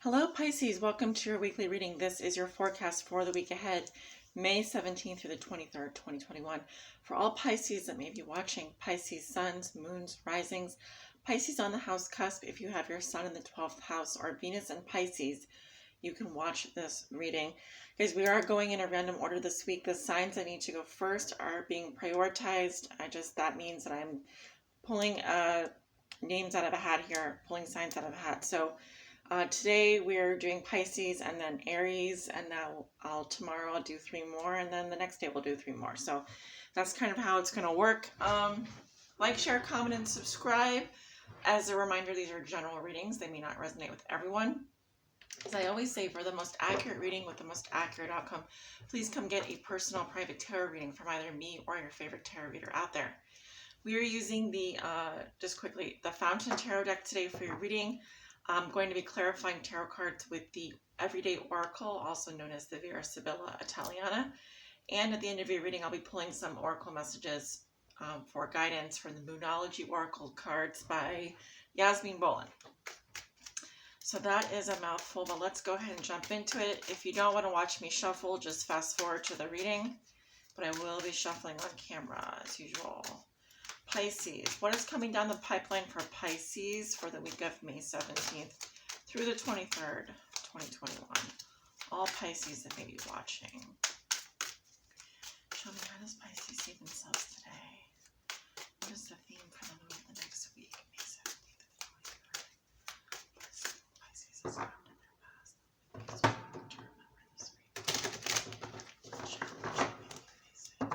Hello Pisces, welcome to your weekly reading. This is your forecast for the week ahead, May 17th through the 23rd, 2021. For all Pisces that may be watching, Pisces suns, moons, risings, Pisces on the house cusp. If you have your sun in the 12th house or Venus in Pisces, you can watch this reading. Guys, we are going in a random order this week. The signs that need to go first are being prioritized. That means that I'm pulling names out of a hat here, pulling signs out of a hat. So today we're doing Pisces and then Aries, and now tomorrow I'll do 3 more, and then the next day we'll do 3 more. So that's kind of how it's going to work. Like, share, comment, and subscribe. As a reminder, these are general readings. They may not resonate with everyone. As I always say, for the most accurate reading with the most accurate outcome, please come get a personal private tarot reading from either me or your favorite tarot reader out there. We are using the, just quickly, the Fountain Tarot deck today for your reading. I'm going to be clarifying tarot cards with the Everyday Oracle, also known as the Vera Sibilla Italiana. And at the end of your reading, I'll be pulling some Oracle messages for guidance for the Moonology Oracle cards by Yasmin Boland. So that is a mouthful, but let's go ahead and jump into it. If you don't want to watch me shuffle, just fast forward to the reading. But I will be shuffling on camera as usual. Pisces. What is coming down the pipeline for Pisces for the week of May 17th through the 23rd, 2021? All Pisces that may be watching. Show me, how does Pisces see themselves today? What is the theme for them in the next week, May 17th through the 23rd? Pisces has found in their past. Because we want to remember this week. Show me facing.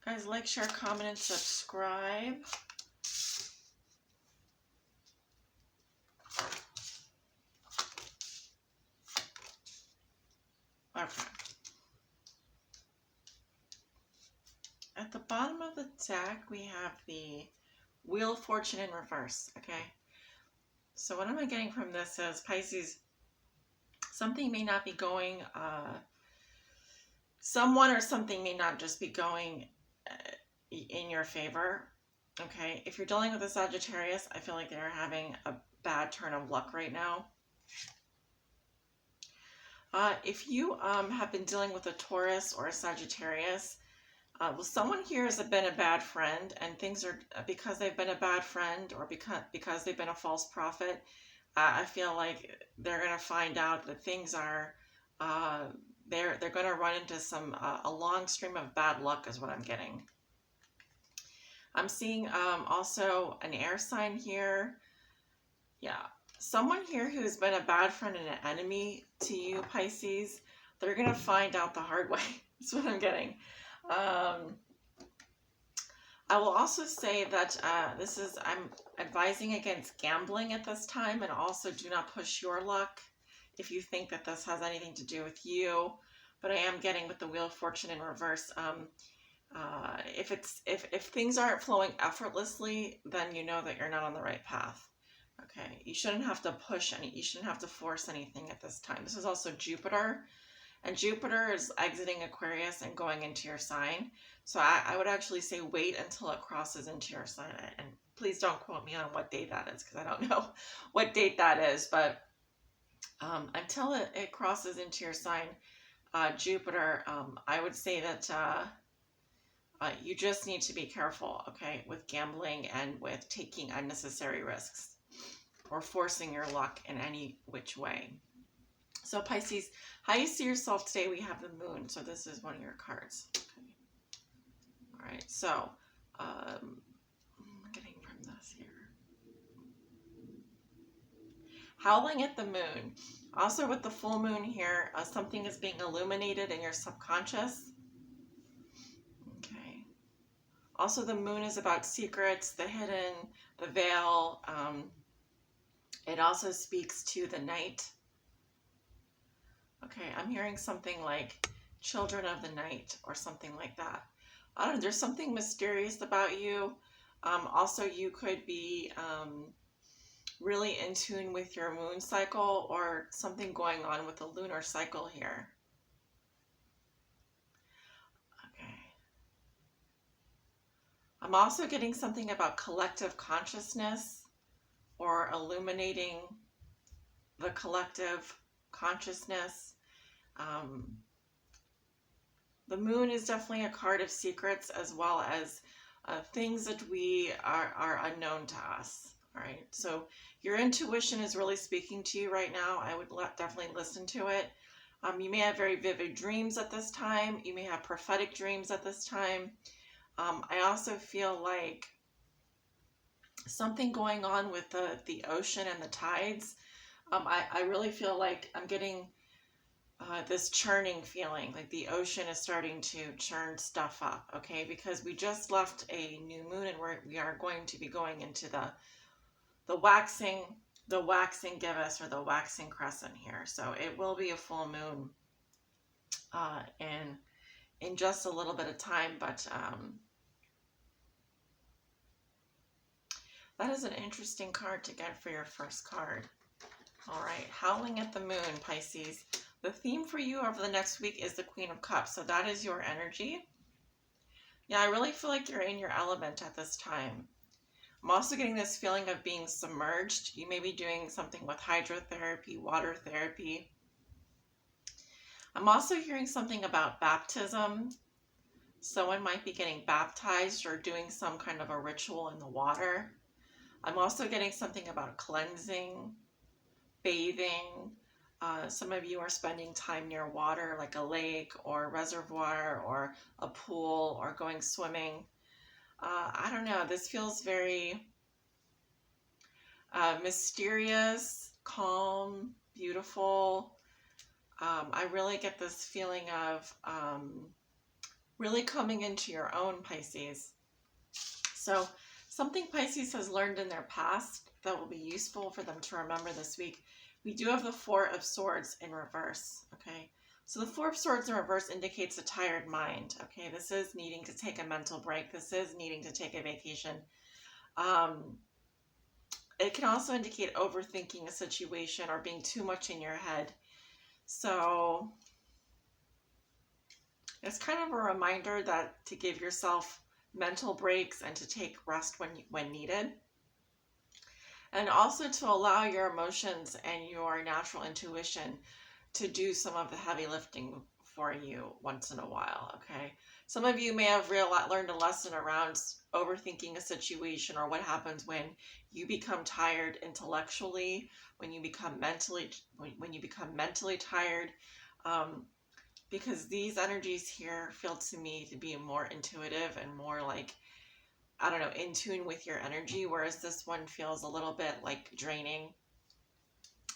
Guys, like, share, comment, and subscribe. Okay. At the bottom of the deck, we have the Wheel of Fortune in reverse, okay? So what am I getting from this is, Pisces, something may not be going, someone or something may not just be going in your favor, okay? If you're dealing with a Sagittarius, I feel like they're having a bad turn of luck right now. If you have been dealing with a Taurus or a Sagittarius, well, someone here has been a bad friend, and things are, because they've been a bad friend or because they've been a false prophet, I feel like they're going to find out that things are, they're going to run into a long stream of bad luck is what I'm getting. I'm seeing also an air sign here. Yeah. Someone here who's been a bad friend and an enemy to you, Pisces, they're going to find out the hard way. That's what I'm getting. I will also say that I'm advising against gambling at this time, and also do not push your luck if you think that this has anything to do with you. But I am getting with the Wheel of Fortune in reverse. If things aren't flowing effortlessly, then you know that you're not on the right path. Okay, you shouldn't have to you shouldn't have to force anything at this time. This is also Jupiter, and Jupiter is exiting Aquarius and going into your sign. So I would actually say wait until it crosses into your sign. And please don't quote me on what date that is, because I don't know what date that is. But until it crosses into your sign, Jupiter, I would say that you just need to be careful, okay, with gambling and with taking unnecessary risks or forcing your luck in any which way. So Pisces, how you see yourself today, we have the Moon. So this is one of your cards. Okay. All right. So, getting from this here. Howling at the moon. Also with the full moon here, something is being illuminated in your subconscious. Okay. Also the moon is about secrets, the hidden, the veil. It also speaks to the night. Okay, I'm hearing something like children of the night or something like that. I don't know, there's something mysterious about you. Also, you could be really in tune with your moon cycle or something going on with the lunar cycle here. Okay. I'm also getting something about collective consciousness or illuminating the collective consciousness. The moon is definitely a card of secrets as well as things that we are unknown to us. All right, so your intuition is really speaking to you right now. I would definitely listen to it. You may have very vivid dreams at this time. You may have prophetic dreams at this time. I also feel like something going on with the ocean and the tides. I really feel like I'm getting this churning feeling, like the ocean is starting to churn stuff up, okay? Because we just left a new moon and we are going to be going into the waxing gibbous or the waxing crescent here. So it will be a full moon in just a little bit of time, but that is an interesting card to get for your first card. All right, Howling at the Moon, Pisces. The theme for you over the next week is the Queen of Cups, so that is your energy. Yeah, I really feel like you're in your element at this time. I'm also getting this feeling of being submerged. You may be doing something with hydrotherapy, water therapy. I'm also hearing something about baptism. Someone might be getting baptized or doing some kind of a ritual in the water. I'm also getting something about cleansing, bathing. Some of you are spending time near water, like a lake or a reservoir or a pool or going swimming. I don't know. This feels very mysterious, calm, beautiful. I really get this feeling of really coming into your own, Pisces. So something Pisces has learned in their past that will be useful for them to remember this week. We do have the Four of Swords in reverse, okay? So the Four of Swords in reverse indicates a tired mind, okay? This is needing to take a mental break. This is needing to take a vacation. It can also indicate overthinking a situation or being too much in your head. So it's kind of a reminder that to give yourself mental breaks and to take rest when needed. And also to allow your emotions and your natural intuition to do some of the heavy lifting for you once in a while, okay? Some of you may have learned a lesson around overthinking a situation or what happens when you become tired intellectually, when you become mentally tired, because these energies here feel to me to be more intuitive and more like, I don't know, in tune with your energy, whereas this one feels a little bit like draining.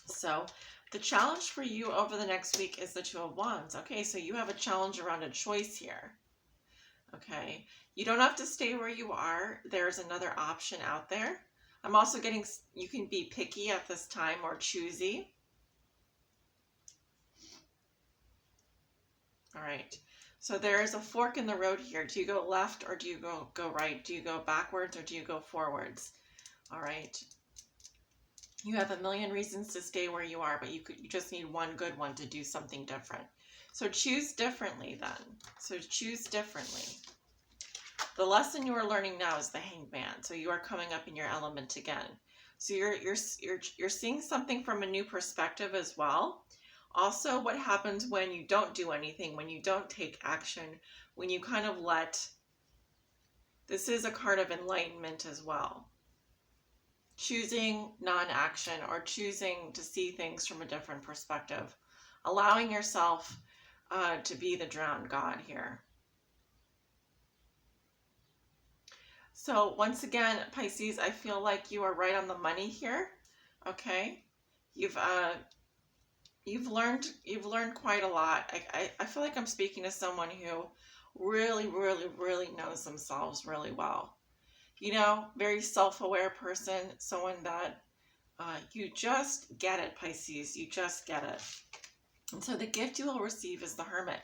So the challenge for you over the next week is the Two of Wands. Okay, so you have a challenge around a choice here. Okay, you don't have to stay where you are. There's another option out there. I'm also getting, you can be picky at this time or choosy. All right. So there is a fork in the road here. Do you go left or do you go right? Do you go backwards or do you go forwards? All right. You have a million reasons to stay where you are, but you just need one good one to do something different. So choose differently then. So choose differently. The lesson you are learning now is the Hanged Man. So you are coming up in your element again. So you're seeing something from a new perspective as well. Also, what happens when you don't do anything, when you don't take action, when you kind of let, this is a card of enlightenment as well. Choosing non-action or choosing to see things from a different perspective. Allowing yourself to be the drowned god here. So once again, Pisces, I feel like you are right on the money here. Okay. You've you've learned quite a lot. I feel like I'm speaking to someone who really knows themselves really well. You know, very self-aware person, someone that you just get it, Pisces. You just get it. And so the gift you will receive is the Hermit.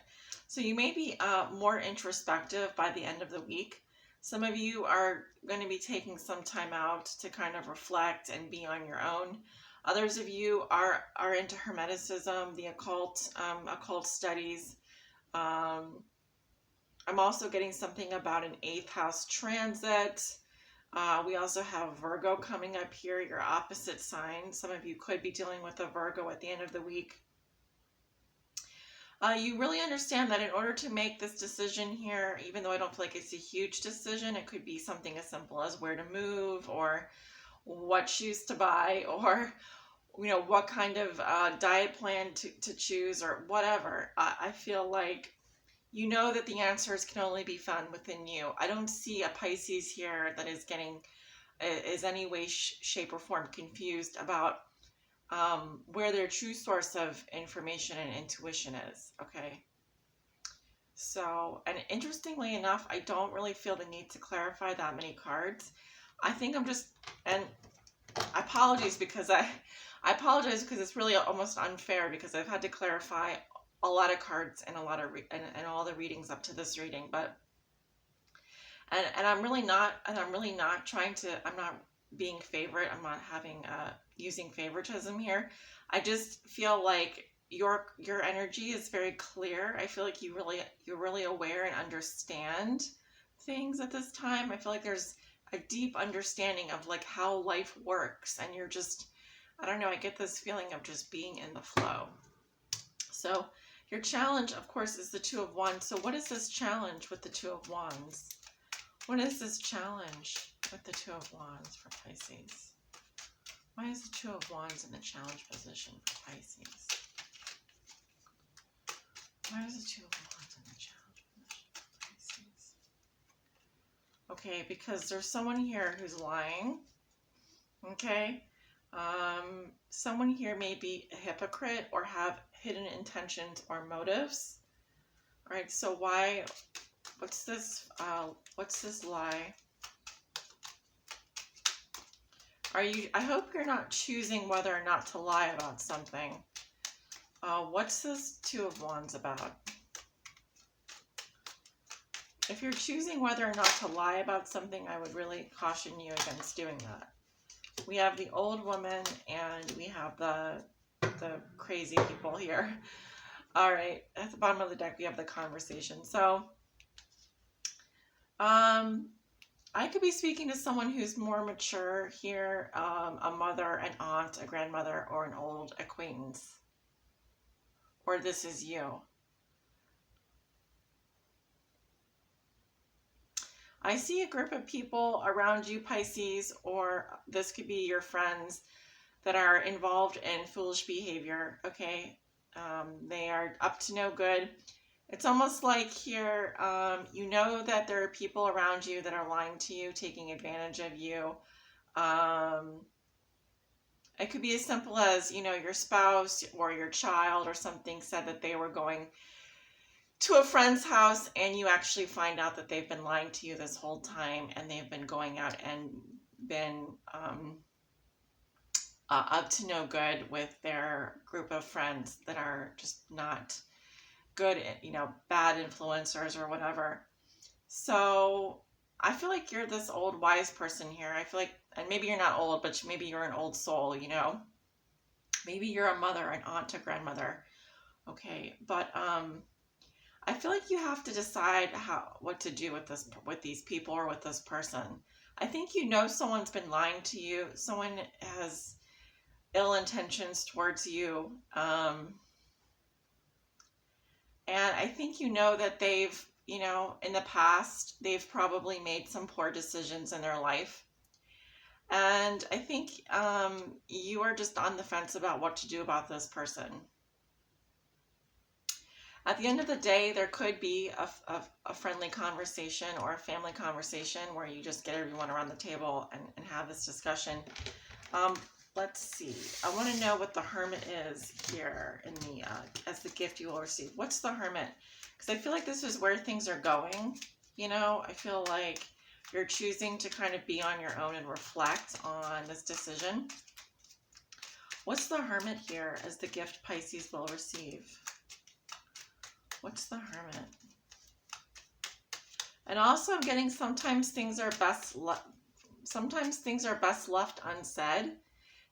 So you may be more introspective by the end of the week. Some of you are going to be taking some time out to kind of reflect and be on your own. Others of you are into Hermeticism, the occult studies. Um, I'm also getting something about an 8th house transit. We also have Virgo coming up here, your opposite sign. Some of you could be dealing with a Virgo at the end of the week. You really understand that in order to make this decision here, even though I don't feel like it's a huge decision, it could be something as simple as where to move or what shoes to buy or what kind of diet plan to choose or whatever. I feel like you know that the answers can only be found within you. I don't see a Pisces here that is any way, shape, or form confused about where their true source of information and intuition is. Okay. So, and interestingly enough, I don't really feel the need to clarify that many cards. I think I'm just, and I apologize because it's really almost unfair because I've had to clarify a lot of cards and a lot of and all the readings up to this reading, but and I'm really not trying to, I'm not being favorite. I'm not having using favoritism here. I just feel like your energy is very clear. I feel like you're really aware and understand things at this time. I feel like there's a deep understanding of like how life works, and you're just, I don't know, I get this feeling of just being in the flow. So your challenge, of course, is the Two of Wands. So what is this challenge with the Two of Wands? What is this challenge with the Two of Wands for Pisces? Why is the Two of Wands in the challenge position for Pisces? Why is the Two of Wands in the challenge position for Pisces? Okay, because there's someone here who's lying. Okay. Someone here may be a hypocrite or have hidden intentions or motives. All right, so what's this lie? I hope you're not choosing whether or not to lie about something. What's this Two of Wands about? If you're choosing whether or not to lie about something, I would really caution you against doing that. We have the old woman and we have the crazy people here. All right, at the bottom of the deck, we have the conversation. So, I could be speaking to someone who's more mature here, a mother, an aunt, a grandmother, or an old acquaintance. Or this is you. I see a group of people around you, Pisces, or this could be your friends that are involved in foolish behavior, okay? They are up to no good. It's almost like here, you know that there are people around you that are lying to you, taking advantage of you. It could be as simple as, your spouse or your child or something said that they were going to a friend's house and you actually find out that they've been lying to you this whole time and they've been going out and been up to no good with their group of friends that are just not good, bad influencers or whatever. So I feel like you're this old wise person here. I feel like, and maybe you're not old, but maybe you're an old soul, maybe you're a mother, an aunt, a grandmother. Okay. But, I feel like you have to decide what to do with these people or with this person. I think someone's been lying to you. Someone has ill intentions towards you. And I think that they've, in the past, they've probably made some poor decisions in their life. And I think you are just on the fence about what to do about this person. At the end of the day, there could be a friendly conversation or a family conversation where you just get everyone around the table and have this discussion. Let's see. I want to know what the Hermit is here in the as the gift you will receive. What's the Hermit? Because I feel like this is where things are going. You know, I feel like you're choosing to kind of be on your own and reflect on this decision. What's the Hermit here as the gift Pisces will receive? What's the Hermit? And also I'm getting sometimes things are best left unsaid.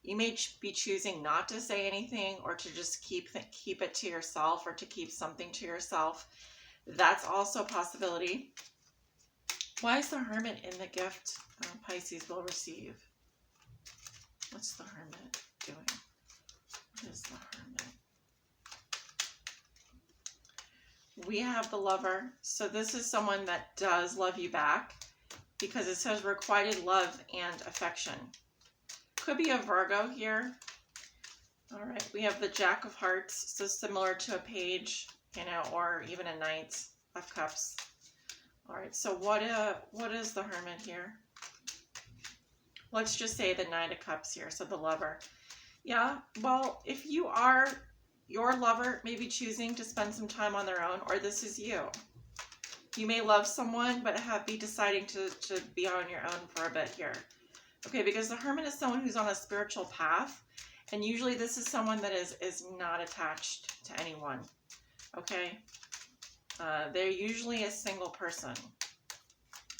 You may be choosing not to say anything or to just keep it to yourself or to keep something to yourself. That's also a possibility. Why is the Hermit in the gift Pisces will receive? What's the Hermit doing? What is the Hermit? We have the Lover. So this is someone that does love you back because it says requited love and affection. Could be a Virgo here. All right. We have the Jack of Hearts. So similar to a Page, you know, or even a Knight of Cups. All right. So what is the Hermit here? Let's just say the Knight of Cups here. So the Lover. Yeah. Well, if your lover may be choosing to spend some time on their own, or this is you. You may love someone, but be deciding to be on your own for a bit here. Okay, because the Hermit is someone who's on a spiritual path, and usually this is someone that is not attached to anyone. Okay, they're usually a single person.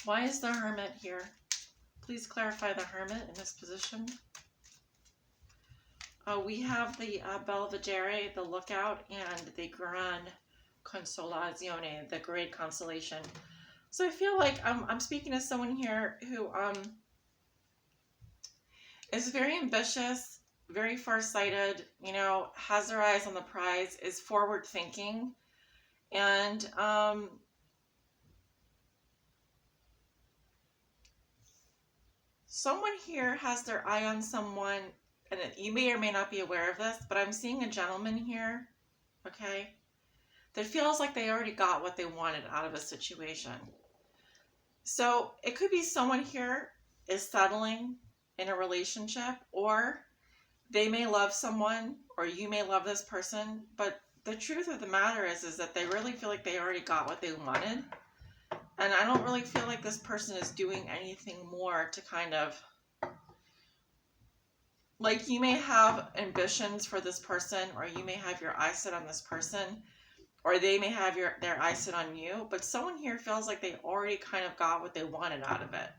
Why is the Hermit here? Please clarify the Hermit in this position. We have the Belvedere, the Lookout, and the Gran Consolazione, the Great Consolation. So I feel like I'm speaking to someone here who is very ambitious, very farsighted, you know, has their eyes on the prize, is forward thinking, and someone here has their eye on someone, and you may or may not be aware of this, but I'm seeing a gentleman here, okay, that feels like they already got what they wanted out of a situation. So it could be someone here is settling in a relationship, or they may love someone, or you may love this person, but the truth of the matter is that they really feel like they already got what they wanted. And I don't really feel like this person is doing anything more to kind of, like, you may have ambitions for this person, or you may have your eyes set on this person, or they may have their eyes set on you, but someone here feels like they already kind of got what they wanted out of it.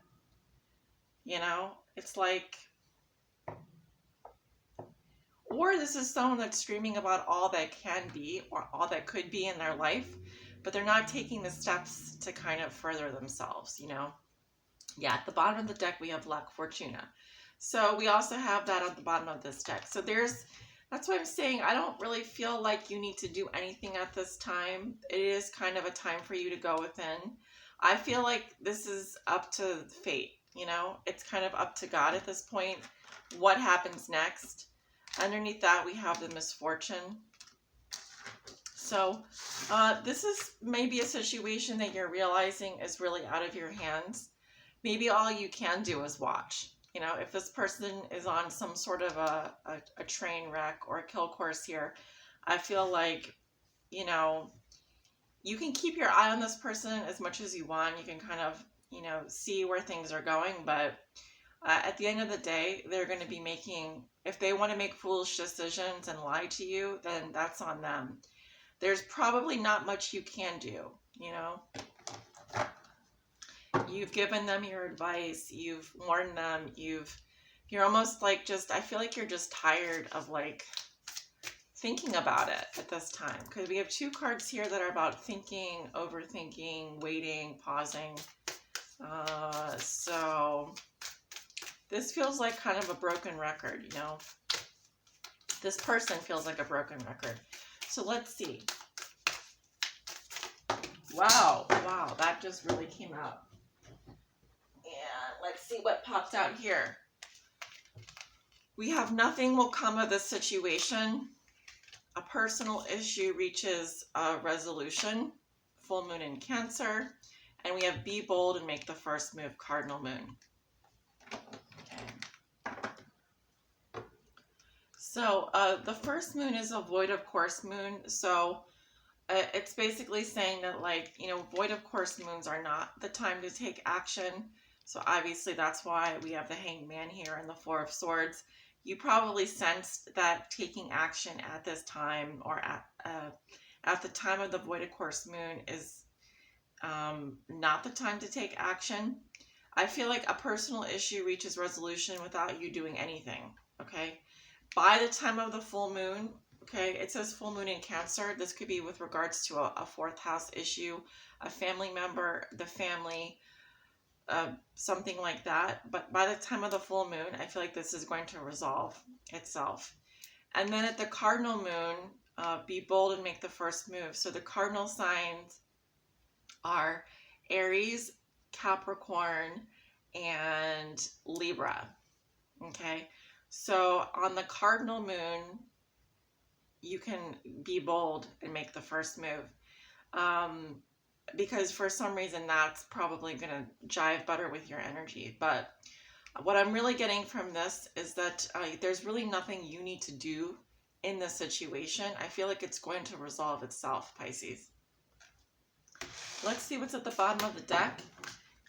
You know, it's like, or this is someone that's dreaming about all that can be or all that could be in their life, but they're not taking the steps to kind of further themselves, you know. Yeah, at the bottom of the deck, we have Luck, Fortuna. So we also have that at the bottom of this deck. So that's why I'm saying I don't really feel like you need to do anything at this time. It is kind of a time for you to go within. I feel like this is up to fate, you know. It's kind of up to God at this point. What happens next? Underneath that, we have the Misfortune. So this is maybe a situation that you're realizing is really out of your hands. Maybe all you can do is watch. You know, if this person is on some sort of a train wreck or a kill course here, I feel like, you know, you can keep your eye on this person as much as you want. You can kind of, you know, see where things are going. But at the end of the day, they're going to be making, if they want to make foolish decisions and lie to you, then that's on them. There's probably not much you can do, you know. You've given them your advice, you've warned them, you're almost like I feel like you're just tired of like thinking about it at this time. Because we have two cards here that are about thinking, overthinking, waiting, pausing. So this feels like kind of a broken record, you know. This person feels like a broken record. So let's see. Wow, that just really came out. And let's see what pops out here. We have nothing will come of this situation. A personal issue reaches a resolution, full moon in Cancer. And we have be bold and make the first move, cardinal moon. Okay. So the first moon is a void of course moon. So it's basically saying that, like, you know, void of course moons are not the time to take action. So obviously that's why we have the Hanged Man here and the Four of Swords. You probably sensed that taking action at this time, or at the time of the void of course moon, is not the time to take action. I feel like a personal issue reaches resolution without you doing anything. Okay. By the time of the full moon, okay, it says full moon in Cancer. This could be with regards to a fourth house issue, a family member, the family, something like that. But by the time of the full moon, I feel like this is going to resolve itself. And then at the cardinal moon, be bold and make the first move. So the cardinal signs are Aries, Capricorn, and Libra. Okay. So on the cardinal moon, you can be bold and make the first move. Because for some reason that's probably going to jive better with your energy. But what I'm really getting from this is that there's really nothing you need to do in this situation. I feel like it's going to resolve itself, Pisces. Let's see what's at the bottom of the deck.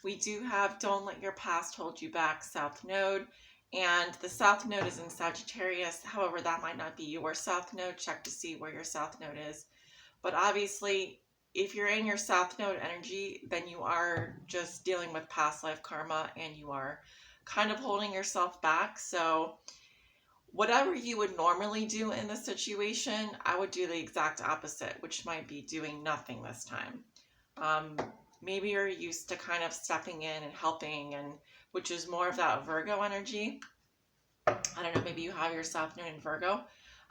We do have Don't Let Your Past Hold You Back, South Node. And the South Node is in Sagittarius. However, that might not be your South Node. Check to see where your South Node is. But obviously, if you're in your South Node energy, then you are just dealing with past life karma and you are kind of holding yourself back. So whatever you would normally do in this situation, I would do the exact opposite, which might be doing nothing this time. Maybe you're used to kind of stepping in and helping, and which is more of that Virgo energy. I don't know, maybe you have your South Node in Virgo.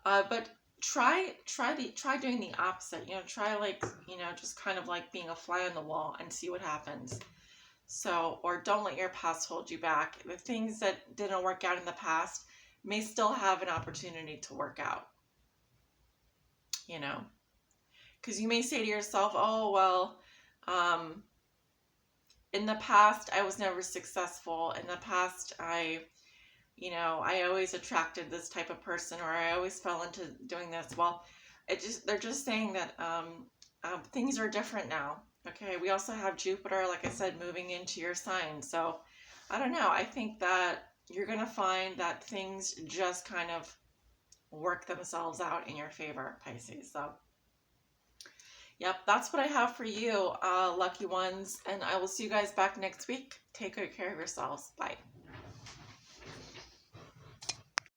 But try doing the opposite. You know, try, like, you know, just kind of like being a fly on the wall and see what happens. So, or don't let your past hold you back. The things that didn't work out in the past may still have an opportunity to work out. You know, because you may say to yourself, oh, well, in the past, I was never successful. In the past, I always attracted this type of person, or I always fell into doing this. Well, they're just saying that things are different now. Okay. We also have Jupiter, like I said, moving into your sign. So I don't know. I think that you're going to find that things just kind of work themselves out in your favor, Pisces. So yep, that's what I have for you, lucky ones. And I will see you guys back next week. Take good care of yourselves. Bye.